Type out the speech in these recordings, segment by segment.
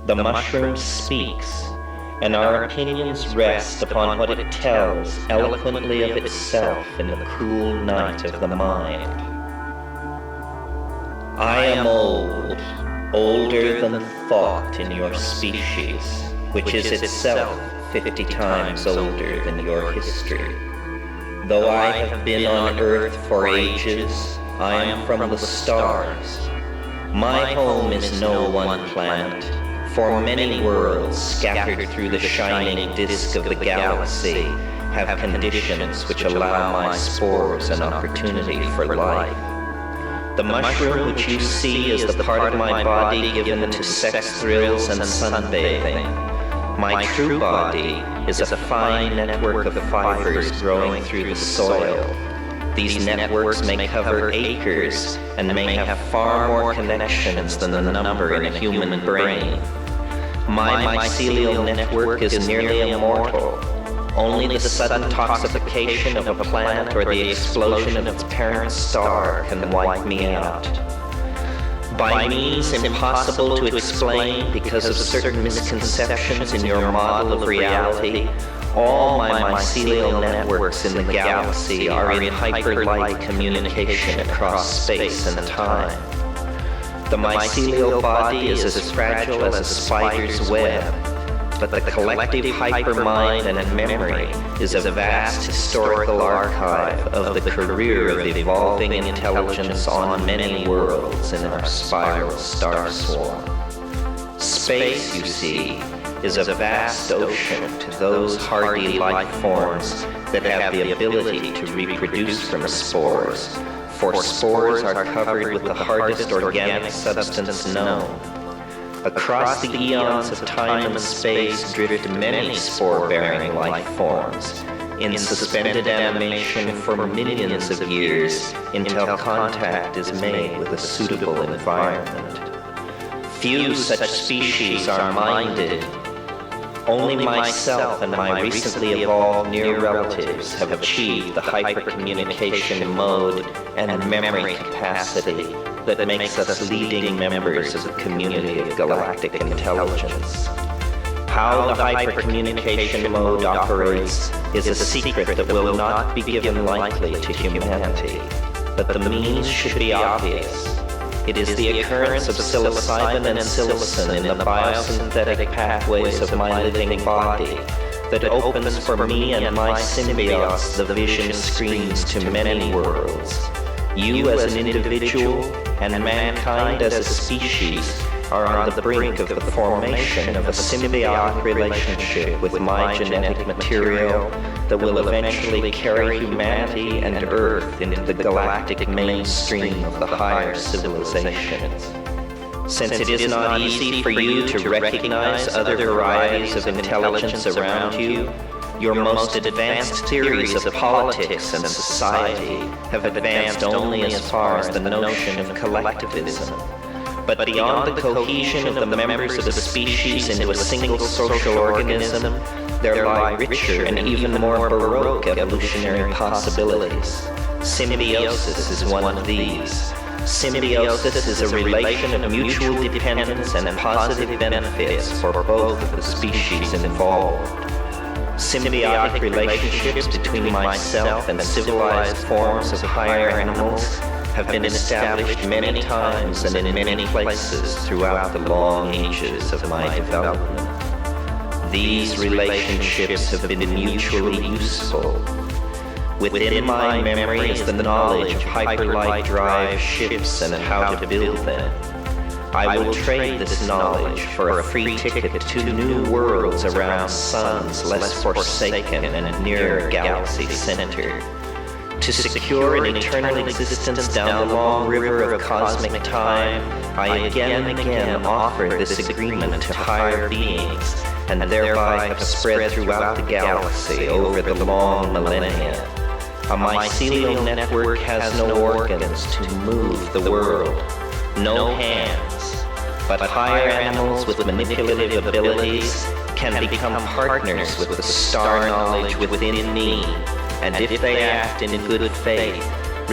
The mushroom speaks, and our opinions rest upon what it tells eloquently of itself in the cool night of the mind. I am old, older than thought in your species, which is itself 50 times older than your history. Though I have been on earth for ages, I am from the stars. My home is no one planet, for many worlds scattered through the shining disk of the galaxy have conditions which allow my spores an opportunity for life. The mushroom which you see is the part of my body given to sex thrills and sunbathing. My true body is a fine network of fibers growing through the soil. These networks may cover acres and may have far more connections than the number in a human brain. My mycelial network is nearly immortal. Only the sudden toxification of a planet or the explosion of its parent star can wipe me out. By means impossible to explain because of certain misconceptions in your model of reality, all my mycelial networks in the galaxy are in hyperlight communication across space and time. The mycelial body is as fragile as a spider's web, but the collective hypermind and memory is a vast historical archive of the career of evolving intelligence on many worlds in our spiral star swarm. Space, you see, is a vast ocean to those hardy life forms that have the ability to reproduce from spores, for spores are covered with the hardest organic substance known. Across the eons of time and space drift many spore-bearing life forms, in suspended animation for millions of years until contact is made with a suitable environment. Few such species are minded. Only myself and my recently evolved near relatives have achieved the hypercommunication mode and memory capacity that makes us leading members of the community of galactic intelligence. How the hypercommunication mode operates is a secret that will not be given lightly to humanity, but the means should be obvious. It is the occurrence of psilocybin and psilocin in the biosynthetic pathways of my living body that opens for me and my symbiotes the vision screens to many worlds. You as an individual and mankind as a species are on the brink of the formation of a symbiotic relationship with my genetic material that will eventually carry humanity and Earth into the galactic mainstream of the higher civilizations. Since it is not easy for you to recognize other varieties of intelligence around you, your most advanced theories of politics and society have advanced only as far as the notion of collectivism. But beyond the cohesion of the members of the species into a single social organism, there lie richer and even more baroque evolutionary possibilities. Symbiosis is one of these. Symbiosis is a relation of mutual dependence and positive benefits for both of the species involved. Symbiotic relationships between myself and civilized forms of higher animals have been established many times and in many places throughout the long ages of my development. These relationships have been mutually useful. Within my memory is the knowledge of hyperlight drive ships and how to build them. I will trade this knowledge for a free ticket to new worlds around suns less forsaken and nearer galaxy center. To secure an eternal existence down the long river of cosmic time, I again and again offer this agreement to higher beings, and thereby have spread throughout the galaxy over the long millennia. A mycelial network has no organs to move the world, no hands, but higher animals with manipulative abilities can become partners with the star knowledge within me, and if they act in good faith,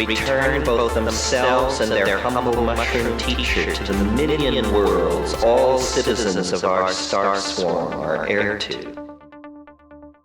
return both themselves and their humble mushroom teacher to the million worlds all citizens of our star swarm are heir to.